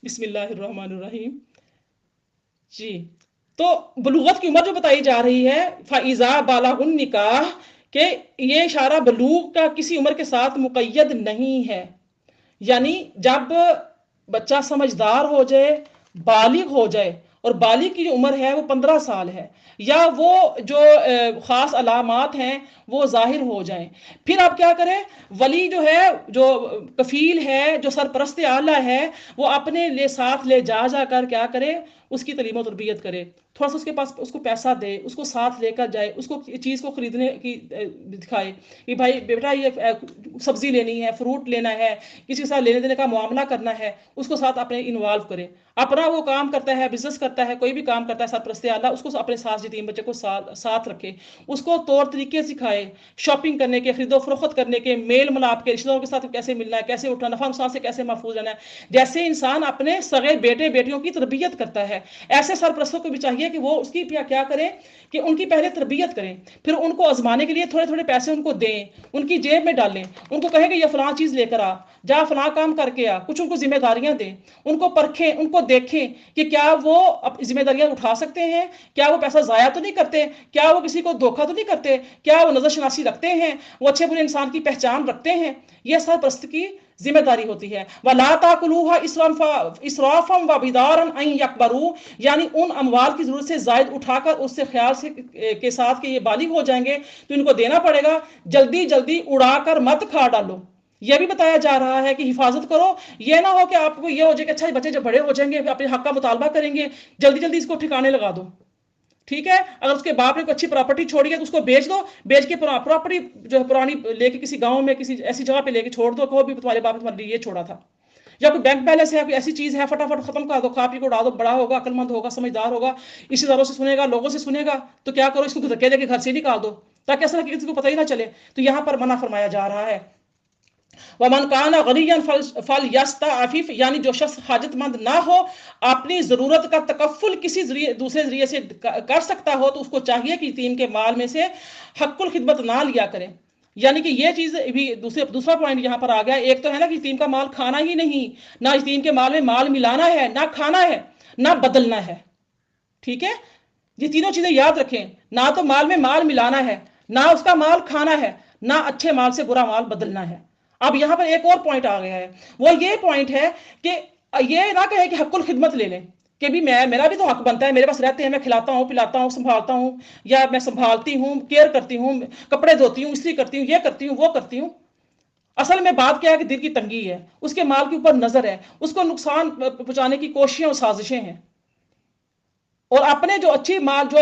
بسم اللہ الرحمن الرحیم. جی تو بلوغت کی عمر جو بتائی جا رہی ہے فَإِذَا بَلَغُ النِّکَاحَ کہ یہ اشارہ بلوغ کا کسی عمر کے ساتھ مقید نہیں ہے، یعنی جب بچہ سمجھدار ہو جائے، بالغ ہو جائے، اور بالغ کی جو عمر ہے وہ 15 سال ہے، یا وہ جو خاص علامات ہیں وہ ظاہر ہو جائیں، پھر آپ کیا کریں؟ ولی جو ہے، جو کفیل ہے، جو سرپرست اعلیٰ ہے، وہ اپنے لے ساتھ لے جا کر کیا کرے؟ اس کی تعلیم و تربیت کرے، تھوڑا سا اس کے پاس اس کو پیسہ دے، اس کو ساتھ لے کر جائے، اس کو چیز کو خریدنے کی دکھائے کہ بھائی بیٹا یہ سبزی لینی ہے، فروٹ لینا ہے، کسی کے ساتھ لینے دینے کا معاملہ کرنا ہے، اس کو ساتھ اپنے انوالو کرے. اپنا وہ کام کرتا ہے، بزنس کرتا ہے، کوئی بھی کام کرتا ہے سرپرست اعلیٰ، اس کو اپنے ساتھ یتیم بچے کو ساتھ رکھے، اس کو طور طریقے سکھائے، شاپنگ کرنے کے، خرید و فروخت کرنے کے، میل ملاپ کے، رشتہ داروں کے ساتھ کیسے ملنا ہے، کیسے اٹھنا، نفع نقصان سے کیسے محفوظ رہنا ہے. جیسے انسان اپنے سگے بیٹے بیٹیوں کی تربیت کرتا ہے، ایسے سرپرستوں کو بھی چاہیے کہ وہ اس کی کیا کریں کہ ان کی پہلے تربیت کریں، پھر ان کو آزمانے کے لیے تھوڑے تھوڑے پیسے ان کو دیں، ان کی جیب میں ڈالیں، ان کو کہیں کہ یہ فلاں چیز لے کر آ، جا فلاں کام کر کے آ، کچھ ان کو ذمہ داریاں دیں، ان کو پرکھیں، ان کو دیکھیں کہ کیا وہ ذمہ داریاں اٹھا سکتے ہیں، کیا وہ پیسہ ضائع تو نہیں کرتے، کیا وہ کسی کو دھوکہ تو نہیں کرتے، کیا وہ نظر شناسی رکھتے ہیں، وہ اچھے برے انسان کی پہچان رکھتے ہیں. یہ سرپرست کی ذمہ داری ہوتی ہے. وَلَا تَأْكُلُوهَا إِسْرَافًا وَبِدَارًا أَن يَكْبَرُوا یعنی ان اموال کی ضرورت سے زائد اٹھا کر اس سے خیال سے کے ساتھ کہ یہ بالغ ہو جائیں گے تو ان کو دینا پڑے گا، جلدی جلدی اڑا کر مت کھا ڈالو. یہ بھی بتایا جا رہا ہے کہ حفاظت کرو، یہ نہ ہو کہ آپ کو یہ ہو جائے کہ اچھا بچے جب بڑے ہو جائیں گے اپنے حق کا مطالبہ کریں گے، جلدی جلدی اس کو ٹھکانے لگا دو. ٹھیک ہے، اگر اس کے باپ نے کوئی اچھی پراپرٹی چھوڑی ہے تو اس کو بیچ دو، بیچ کے پراپرٹی جو ہے پرانی لے کے کسی گاؤں میں کسی ایسی جگہ پہ لے کے چھوڑ دو کہ وہ بھی تمہارے باپ نے تمہارے لیے یہ چھوڑا تھا. یا کوئی بینک بیلنس ہے، کوئی ایسی چیز ہے، فٹافٹ ختم کر دو، کھا پی کو اڑا دو. بڑا ہوگا، عقل مند ہوگا، سمجھدار ہوگا، رشتے داروں سے سنے گا، لوگوں سے سنے گا، تو کیا کرو؟ اس کو دھکے دے کے گھر سے نکال دو تاکہ اصل کسی کو پتہ ہی نہ چلے. تو یہاں پر منع فرمایا جا رہا ہے. وَمَنْ كَانَ غَنِيًّا فَلْيَسْتَعْفِفْ یعنی جو شخص حاجت مند نہ ہو، اپنی ضرورت کا تکفل کسی دوسرے ذریعے سے کر سکتا ہو، تو اس کو چاہیے کہ یتیم کے مال میں سے حق الخدمت نہ لیا کرے. یعنی کہ یہ چیز بھی دوسرا پوائنٹ یہاں پر آ گیا. ایک تو ہے نا کہ یتیم کا مال کھانا ہی نہیں، نہ یتیم کے مال میں مال ملانا ہے، نہ کھانا ہے، نہ بدلنا ہے. ٹھیک ہے، یہ تینوں چیزیں یاد رکھیں. نہ تو مال میں مال ملانا ہے، نہ اس کا مال کھانا ہے، نہ اچھے مال سے برا مال بدلنا ہے. اب یہاں پر ایک اور پوائنٹ آ گیا ہے، وہ یہ پوائنٹ ہے کہ یہ نہ کہیں کہ حق الخدمت لے لیں کہ بھی میرا بھی تو حق بنتا ہے، میرے پاس رہتے ہیں، میں کھلاتا ہوں، پلاتا ہوں، سنبھالتا ہوں، یا میں سنبھالتی ہوں، کیئر کرتی ہوں، کپڑے دھوتی ہوں، استری کرتی ہوں، یہ کرتی ہوں، وہ کرتی ہوں. اصل میں بات کیا ہے کہ دل کی تنگی ہے، اس کے مال کے اوپر نظر ہے، اس کو نقصان پہنچانے کی کوششیں اور سازشیں ہیں. اور اپنے جو اچھی مال جو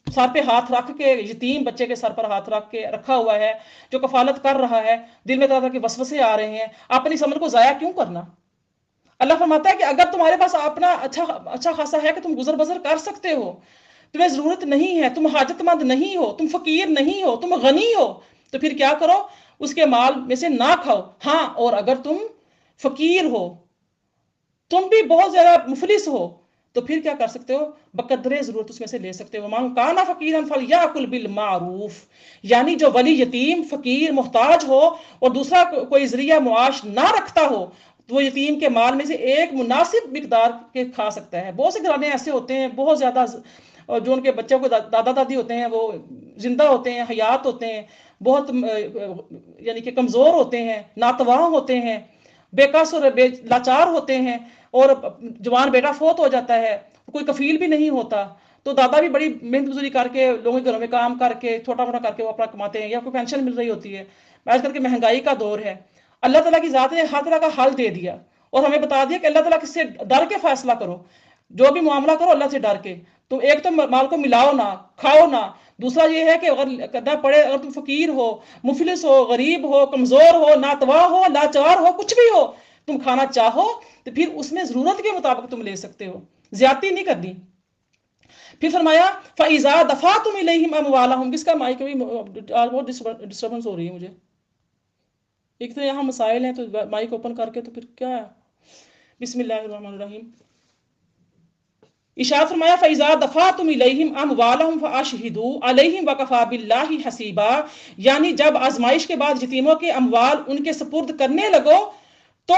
سر پہ ہاتھ رکھ کے، یتیم بچے کے سر پر ہاتھ رکھ کے رکھا ہوا ہے، جو کفالت کر رہا ہے، دل میں طرح طرح کے وسوسے آ رہے ہیں، اپنی عمر کو ضائع کیوں کرنا؟ اللہ فرماتا ہے کہ اگر تمہارے پاس اپنا اچھا خاصا ہے کہ تم گزر بسر کر سکتے ہو، تمہیں ضرورت نہیں ہے، تم حاجت مند نہیں ہو، تم فقیر نہیں ہو، تم غنی ہو، تو پھر کیا کرو؟ اس کے مال میں سے نہ کھاؤ. ہاں، اور اگر تم فقیر ہو، تم بھی بہت زیادہ مفلس ہو، تو پھر کیا کر سکتے ہو؟ بقدر ضرورت اس میں سے لے سکتے ہو. وَمَنْ كَانَ فَقِيرًا فَلْيَأْكُلْ بِالْمَعْرُوفِ یعنی جو ولی یتیم، فقیر، محتاج ہو اور دوسرا کوئی ذریعہ معاش نہ رکھتا ہو، تو وہ یتیم کے مال میں سے ایک مناسب مقدار کے کھا سکتا ہے. بہت سے گھرانے ایسے ہوتے ہیں، بہت زیادہ جو ان کے بچوں کو دادا دادی ہوتے ہیں وہ زندہ ہوتے ہیں، حیات ہوتے ہیں، بہت یعنی کہ کمزور ہوتے ہیں، ناتواں ہوتے ہیں، بے کس اور لاچار ہوتے ہیں، اور جوان بیٹا فوت ہو جاتا ہے، کوئی کفیل بھی نہیں ہوتا، تو دادا بھی بڑی محنت مزدوری کر کے، لوگوں کے گھروں میں کام کر کے، چھوٹا موٹا کر کے وہ اپنا کماتے ہیں، یا کوئی پینشن مل رہی ہوتی ہے. آج کل کے مہنگائی کا دور ہے. اللہ تعالیٰ کی ذات نے ہر طرح کا حل دے دیا اور ہمیں بتا دیا کہ اللہ تعالیٰ سے ڈر کے فیصلہ کرو، جو بھی معاملہ کرو اللہ سے ڈر کے. تو ایک تو مال کو ملاؤ نہ، کھاؤ نہ. دوسرا یہ ہے کہ اگر کرنا پڑے، اگر تم فقیر ہو، مفلس ہو، غریب ہو، کمزور ہو، ناتواں ہو، لاچار ہو، کچھ بھی ہو، تم کھانا چاہو تو پھر اس میں ضرورت کے مطابق تم لے سکتے ہو، زیادتی نہیں کرنی. پھر فرمایا فَإِذَا دَفَعْتُمْ إِلَيْهِمْ أَمْوَالَهُمْ کس کا مائک بہت ڈسٹربنس ہو رہی ہے مجھے. ایک تو یہاں مسائل ہیں تو مائک اوپن کر کے تو پھر کیا ہے. بسم اللہ الرحمن الرحیم. ارشاد فرمایا فَإِذَا دَفَعْتُمْ إِلَيْهِمْ أَمْوَالَهُمْ فَأَشْهِدُوا عَلَيْهِمْ وَكَفَى بِاللَّهِ حَسِيبًا یعنی جب آزمائش کے بعد یتیموں کے اموال ان کے سپرد کرنے لگو تو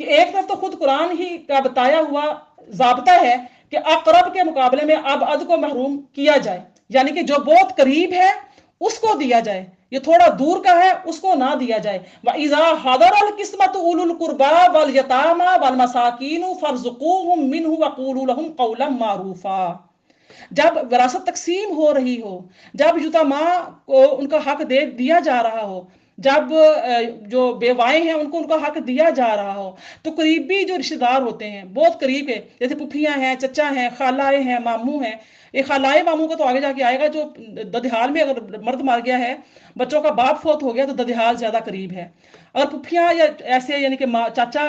کہ ایک طرف تو خود قرآن ہی کا بتایا ہوا ضابطہ ہے کہ اقرب کے مقابلے میں ابعد کو محروم کیا جائے، یعنی کہ جو بہت قریب ہے اس کو دیا جائے، یہ تھوڑا دور کا ہے اس کو نہ دیا جائے۔ وَإِذَا حَضَرَ الْقِسْمَةُ أُولُو الْقُرْبَى وَالْيَتَامَى وَالْمَسَاكِينُ فَارْزُقُوهُم مِّنْهُ وَقُولُوا لَهُمْ قَوْلًا مَّعْرُوفًا۔ جب وراثت تقسیم ہو رہی ہو، جب یتاماں کو ان کا حق دیا جا رہا ہو، جب جو بیوائیں ہیں ان کو ان کا حق دیا جا رہا ہو، تو قریبی جو رشتے دار ہوتے ہیں بہت قریب کے، جیسے پھپھیاں ہیں، چچا ہیں، خالائے ہیں، ماموں ہیں۔ یہ خالائے ماموں کا تو آگے جا کے آئے گا، جو ددیال میں اگر مرد مار گیا ہے، بچوں کا باپ فوت ہو گیا تو ددیال زیادہ قریب ہے۔ اگر پھپھیاں یا ایسے یعنی کہ چاچا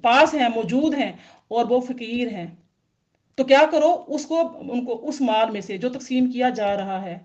پاس ہیں، موجود ہیں اور وہ فقیر ہیں، تو کیا کرو، اس کو ان کو اس مال میں سے جو تقسیم کیا جا رہا ہے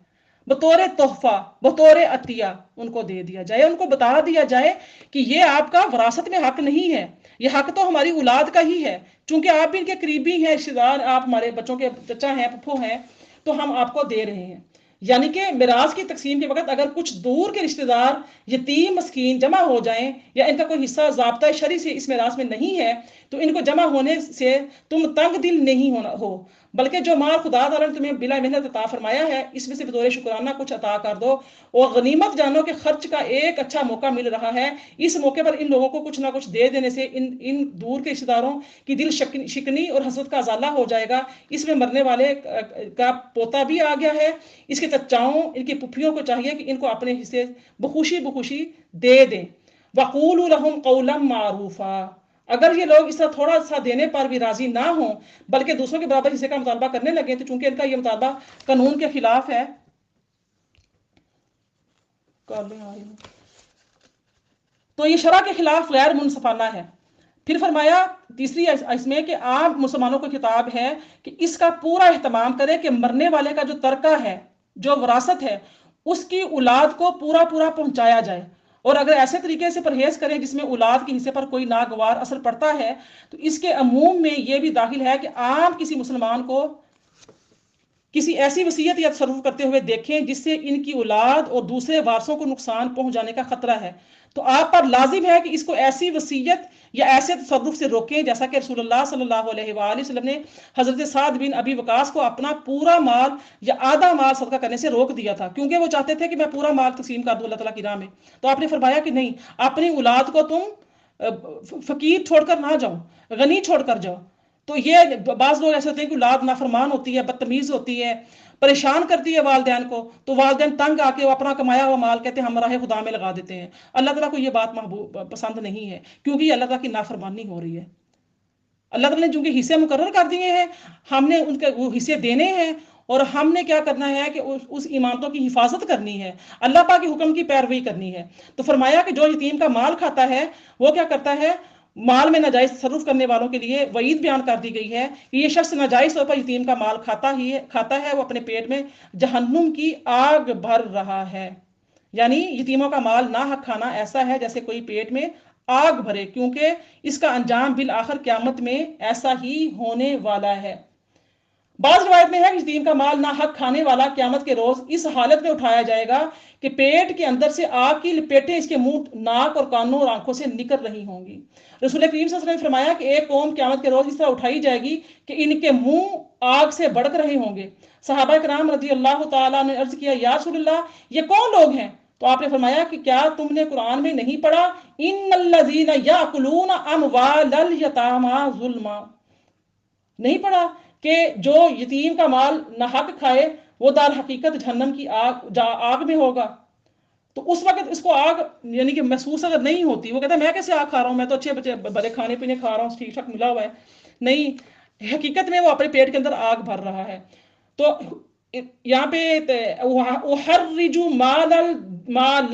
بطور تحفہ، بطور عطیہ ان کو دے دیا جائے، ان کو بتا دیا جائے کہ یہ آپ کا وراثت میں حق نہیں ہے، یہ حق تو ہماری اولاد کا ہی ہے، چونکہ آپ بھی ان کے قریبی ہیں، رشتے دار، آپ ہمارے بچوں کے چچا ہیں، پھپھو ہیں، تو ہم آپ کو دے رہے ہیں۔ یعنی کہ میراث کی تقسیم کے وقت اگر کچھ دور کے رشتے دار یتیم مسکین جمع ہو جائیں، یا ان کا کوئی حصہ ضابطہ شرعی سے اس میراث میں نہیں ہے، تو ان کو جمع ہونے سے تم تنگ دل نہیں ہونا ہو، بلکہ جو مال خدا تعالیٰ نے تمہیں بلا محنت عطا فرمایا ہے اس میں سے بطور شکرانہ کچھ عطا کر دو، اور غنیمت جانو کہ خرچ کا ایک اچھا موقع مل رہا ہے، اس موقع پر ان لوگوں کو کچھ نہ کچھ دے دینے سے ان دور کے رشتے داروں کی دل شکنی اور حسد کا ازالہ ہو جائے گا۔ اس میں مرنے والے کا پوتا بھی آ گیا ہے، اس کے چچاؤں، ان کی پھپھیوں کو چاہیے کہ ان کو اپنے حصے بخوشی دے دیں۔ وَقُولُوا لَهُمْ قَوْلًا مَّعْرُوفًا۔ اگر یہ لوگ اس طرح تھوڑا سا دینے پر بھی راضی نہ ہوں بلکہ دوسروں کے برابر حصے کا مطالبہ کرنے لگے، تو چونکہ ان کا یہ مطالبہ قانون کے خلاف ہے، تو یہ شرع کے خلاف غیر منصفانہ ہے۔ پھر فرمایا تیسری اس میں کہ عام مسلمانوں کو خطاب ہے کہ اس کا پورا اہتمام کرے کہ مرنے والے کا جو ترکہ ہے، جو وراثت ہے، اس کی اولاد کو پورا پہنچایا جائے، اور اگر ایسے طریقے سے پرہیز کریں جس میں اولاد کے حصے پر کوئی ناگوار اثر پڑتا ہے، تو اس کے عموم میں یہ بھی داخل ہے کہ عام کسی مسلمان کو کسی ایسی وصیت یا تصرف کرتے ہوئے دیکھیں جس سے ان کی اولاد اور دوسرے وارثوں کو نقصان پہنچ جانے کا خطرہ ہے، تو آپ پر لازم ہے کہ اس کو ایسی وصیت یا ایسے تصرف سے روکیں جیسا کہ رسول اللہ صلی اللہ علیہ وآلہ وسلم نے حضرت سعد بن ابی وقاص کو اپنا پورا مال یا آدھا مال صدقہ کرنے سے روک دیا تھا، کیونکہ وہ چاہتے تھے کہ میں پورا مال تقسیم کر دوں اللہ تعالیٰ کی راہ میں، تو آپ نے فرمایا کہ نہیں، اپنی اولاد کو تم فقیر چھوڑ کر نہ جاؤ، غنی چھوڑ کر جاؤ۔ تو یہ بعض لوگ ایسے ہوتے ہیں کہ اولاد نافرمان ہوتی ہے، بدتمیز ہوتی ہے، پریشان کرتی ہے والدین کو، تو والدین تنگ آ کے وہ اپنا کمایا ہوا مال کہتے ہیں ہم راہ خدا میں لگا دیتے ہیں۔ اللہ تعالیٰ کو یہ بات پسند نہیں ہے، کیونکہ یہ اللہ تعالیٰ کی نافرمانی ہو رہی ہے۔ اللہ تعالیٰ نے چونکہ حصے مقرر کر دیے ہیں، ہم نے ان کے وہ حصے دینے ہیں، اور ہم نے کیا کرنا ہے کہ اس ایمانتوں کی حفاظت کرنی ہے، اللہ پاک کے حکم کی پیروی کرنی ہے۔ تو فرمایا کہ جو یتیم کا مال کھاتا ہے وہ کیا کرتا ہے، مال میں ناجائز تصرف کرنے والوں کے لیے وعید بیان کر دی گئی ہے کہ یہ شخص ناجائز طور پر یتیم کا مال کھاتا ہے، وہ اپنے پیٹ میں جہنم کی آگ بھر رہا ہے۔ یعنی یتیموں کا مال ناحق کھانا ایسا ہے جیسے کوئی پیٹ میں آگ بھرے، کیونکہ اس کا انجام بالآخر قیامت میں ایسا ہی ہونے والا ہے۔ بعض روایت میں ہے کہ یتیم کا مال ناحق کھانے والا قیامت کے روز اس حالت میں اٹھایا جائے گا کہ پیٹ کے اندر سے آگ کی لپیٹیں اس کے منہ، ناک اور کانوں اور آنکھوں سے نکل رہی ہوں گی۔ رسول کریم صلی اللہ علیہ وسلم نے فرمایا کہ ایک قوم قیامت کے روز اس طرح اٹھائی جائے گی کہ ان کے منہ آگ سے بھڑک رہے ہوں گے۔ صحابہ کرام رضی اللہ تعالیٰ نے عرض کیا یا رسول اللہ، یہ کون لوگ ہیں؟ تو آپ نے فرمایا کہ کیا تم نے قرآن میں نہیں پڑھا ان الذین یاکلون اموال الیتامی ظلما؟ نہیں پڑھا کہ جو یتیم کا مال ناحق کھائے وہ دار حقیقت جہنم کی آگ میں ہوگا؟ تو اس وقت اس کو آگ یعنی کہ محسوس اگر نہیں ہوتی، وہ کہتا ہے میں کیسے آگ کھا رہا ہوں، میں تو اچھے بچے بڑے کھانے پینے کھا رہا ہوں، ٹھیک ٹھاک ملا ہوا ہے، نہیں، حقیقت میں وہ اپنے پیٹ کے اندر آگ بھر رہا ہے۔ تو یہاں پہ احرج مال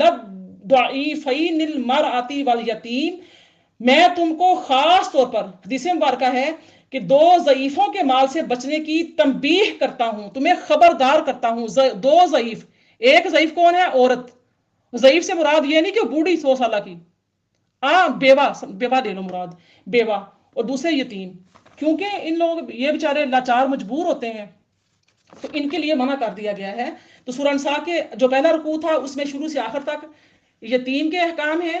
الضعیفین المرأة والیتیم، میں تم کو خاص طور پر، حدیث مبارکہ ہے کہ دو ضعیفوں کے مال سے بچنے کی تنبیہ کرتا ہوں، تمہیں خبردار کرتا ہوں۔ دو ضعیف، ایک ضعیف کون ہے؟ عورت۔ ضعیف سے مراد یہ نہیں کہ بوڑھی 100 سالہ کی، بیوہ لے لو مراد، بیوہ، اور دوسرے یتیم، کیونکہ ان لوگ یہ بیچارے لاچار مجبور ہوتے ہیں، تو ان کے لیے منع کر دیا گیا ہے۔ تو سورہ نساء کے جو پہلا رکوع تھا اس میں شروع سے آخر تک یتیم کے احکام ہیں،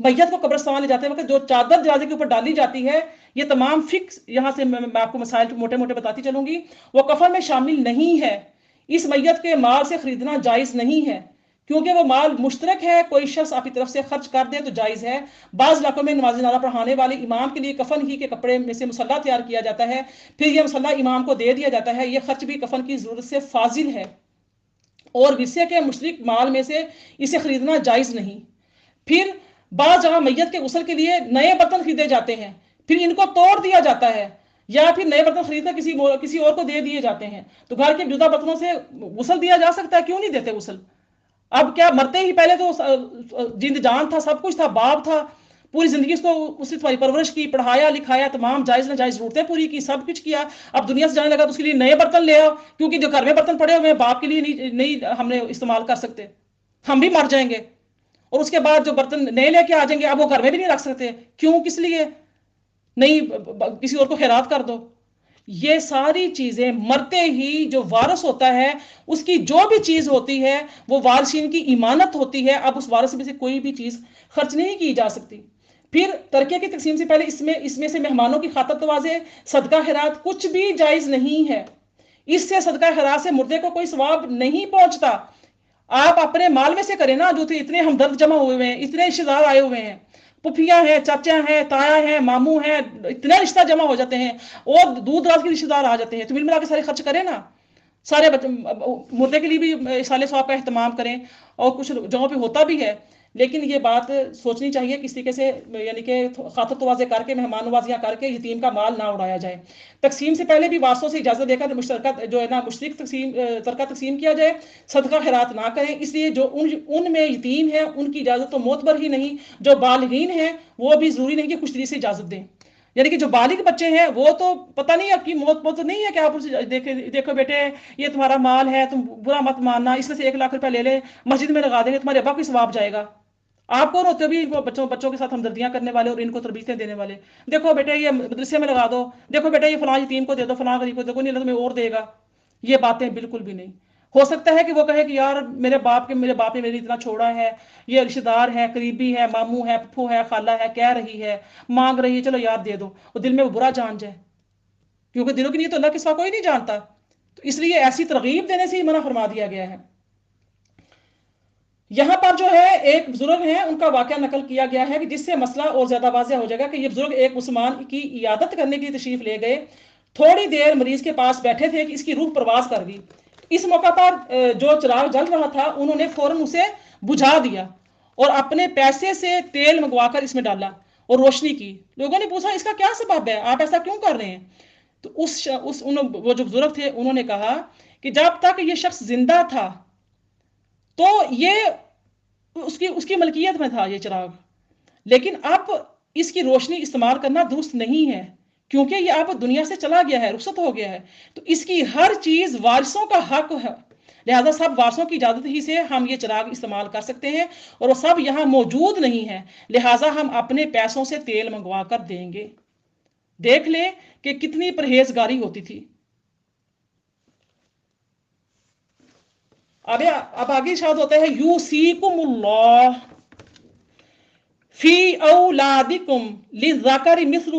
میت کو قبرستان لے جاتے وقت جو چادر جنازے کے اوپر ڈالی جاتی ہے، یہ تمام فکس، یہاں سے میں آپ کو مسائل موٹے موٹے بتاتی چلوں گی، وہ کفن میں شامل نہیں ہے۔ اس میت کے مال سے خریدنا جائز نہیں ہے، کیونکہ وہ مال مشترک ہے، کوئی شخص آپ کی طرف سے خرچ کر دے تو جائز ہے۔ بعض علاقوں میں نماز جنازہ پڑھانے والے امام کے لیے کفن ہی کے کپڑے میں سے مصلی تیار کیا جاتا ہے، پھر یہ مصلی امام کو دے دیا جاتا ہے۔ یہ خرچ بھی کفن کی ضرورت سے فاضل ہے، اور ورثے کے مشترک مال میں سے اسے خریدنا جائز نہیں۔ پھر بعض جگہ میت کے غسل کے لیے نئے برتن خریدے جاتے ہیں، پھر ان کو توڑ دیا جاتا ہے، یا پھر نئے برتن خرید کر کسی اور کو دے دیے جاتے ہیں۔ تو گھر کے جدہ برتنوں سے غسل دیا جا سکتا ہے، کیوں نہیں دیتے غسل؟ اب کیا مرتے ہی پہلے تو جند جان تھا، سب کچھ تھا، باپ تھا، پوری زندگی اس نے تمہاری پرورش کی، پڑھایا لکھایا، تمام جائز ناجائز ضرورتیں پوری کی، سب کچھ کیا، اب دنیا سے جانے لگا تو اس کے لیے نئے برتن لے آؤ، کیونکہ جو گھر میں برتن پڑے ہوئے ہیں باپ کے لیے نہیں ہم نے استعمال کر سکتے، ہم بھی مر جائیں گے، اور اس کے بعد جو برتن نئے لے کے آ جائیں گے اب وہ گھر میں بھی نہیں رکھ سکتے، کیوں، کس لیے نہیں، کسی اور کو خیرات کر دو۔ یہ ساری چیزیں مرتے ہی جو وارث ہوتا ہے اس کی جو بھی چیز ہوتی ہے وہ وارثین کی امانت ہوتی ہے، اب اس وارث میں سے کوئی بھی چیز خرچ نہیں کی جا سکتی۔ پھر ترکے کی تقسیم سے پہلے اس میں سے مہمانوں کی خاطر توازے صدقہ خیرات کچھ بھی جائز نہیں ہے، اس سے صدقہ خیرات سے مردے کو کوئی ثواب نہیں پہنچتا۔ آپ اپنے مال میں سے کریں نا، جو اتنے ہمدرد جمع ہوئے ہیں، اتنے رشتے دار آئے ہوئے ہیں، پھپھیاں ہیں، چاچا ہیں، تایا ہیں، ماموں ہیں، اتنے رشتہ جمع ہو جاتے ہیں، اور دور دراز کے رشتے دار آ جاتے ہیں، تو مل ملا کے سارے خرچ کریں نا، سارے مردے کے لیے بھی سال ثواب کا اہتمام کریں، اور کچھ جگہوں پہ ہوتا بھی ہے، لیکن یہ بات سوچنی چاہیے کس طریقے سے، یعنی کہ خاطر تواضع کر کے، مہمان نوازیاں کر کے یتیم کا مال نہ اڑایا جائے۔ تقسیم سے پہلے بھی وارثوں سے اجازت دے کر مشترکہ جو ہے نا مشترک ترکہ تقسیم کیا جائے، صدقہ خیرات نہ کریں، اس لیے جو ان میں یتیم ہیں ان کی اجازت تو معتبر ہی نہیں، جو بالغین ہیں وہ بھی ضروری نہیں کہ خوش دلی سے اجازت دیں، یعنی کہ جو بالغ بچے ہیں وہ تو پتہ نہیں آپ کی موت نہیں ہے کہ آپ اسے دیکھو بیٹے یہ تمہارا مال ہے، تم برا مت ماننا، اس میں سے 1,00,000 روپے لے لے مسجد میں لگا دیں گے، تمہارے ابا کو ثواب جائے گا۔ آپ کون ہوتے بھی بچوں کے ساتھ ہمدردیاں کرنے والے اور ان کو تربیتیں دینے والے؟ دیکھو بیٹے یہ مدرسے میں لگا دو، دیکھو بیٹے یہ فلاں یتیم کو دے دو، فلاں غریب کو دے دو، نہیں تمہیں اور دے گا، یہ باتیں بالکل بھی نہیں۔ ہو سکتا ہے کہ وہ کہے کہ یار میرے باپ نے میرے اتنا چھوڑا ہے، یہ رشتے دار ہے، قریبی ہے، ماموں ہے، پھپھو ہے، خالہ ہے، کہہ رہی ہے، مانگ رہی ہے، چلو یار دے دو، اور دل میں وہ برا جان جائے، کیونکہ دلوں کی نیت تو اللہ کے سوا کوئی نہیں جانتا، تو اس لیے ایسی ترغیب دینے سے ہی منع فرما دیا گیا ہے۔ یہاں پر جو ہے ایک بزرگ ہیں، ان کا واقعہ نقل کیا گیا ہے کہ جس سے مسئلہ اور زیادہ واضح ہو جائے گا، کہ یہ بزرگ ایک مسلمان کی عیادت کرنے کی تشریف لے گئے، تھوڑی دیر مریض کے پاس بیٹھے تھے کہ اس کی روح پرواز کر گئی، اس موقع پر جو چراغ جل رہا تھا انہوں نے فوراً اسے بجھا دیا اور اپنے پیسے سے تیل منگوا کر اس میں ڈالا اور روشنی کی۔ لوگوں نے پوچھا اس کا کیا سبب ہے، آپ ایسا کیوں کر رہے ہیں؟ تو وہ جو بزرگ تھے انہوں نے کہا کہ جب تک یہ شخص زندہ تھا تو یہ اس کی ملکیت میں تھا یہ چراغ، لیکن اب اس کی روشنی استعمال کرنا درست نہیں ہے، کیونکہ یہ اب دنیا سے چلا گیا ہے، رخصت ہو گیا ہے، تو اس کی ہر چیز وارثوں کا حق ہے، لہذا سب وارثوں کی اجازت ہی سے ہم یہ چراغ استعمال کر سکتے ہیں، اور وہ سب یہاں موجود نہیں ہیں، لہذا ہم اپنے پیسوں سے تیل منگوا کر دیں گے۔ دیکھ لیں کہ کتنی پرہیزگاری ہوتی تھی۔ اب آگے ارشاد ہوتا ہے یوصیکم اللہ فی اولادکم للذکر مثل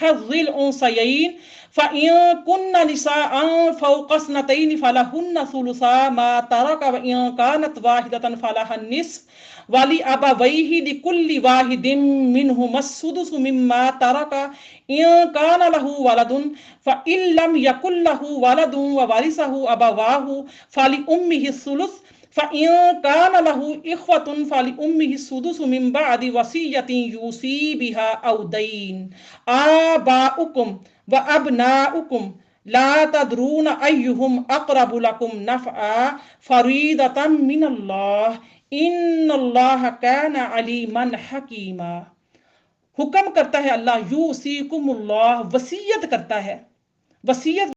حظ الانثیین فإن كن نساء فوق اثنتين فلهن ثلثا ما ترك وإن كانت واحدة فلها النصف ولأبويه لكل واحد منهما السدس مما ترك إن كان له ولد فإن لم يكن له ولد وورثه أبواه فلأمه الثلث فإن كان له إخوة فلأمه السدس من بعد وصية يوصي بها أو دين آباؤكم وأبناؤكم لا تدرون أيهم أقرب لكم نفعا فريضة من الله إن الله كان عليما حكيما۔ حکم کرتا ہے اللہ، یوصیکم اللہ، وصیت کرتا ہے، وصیت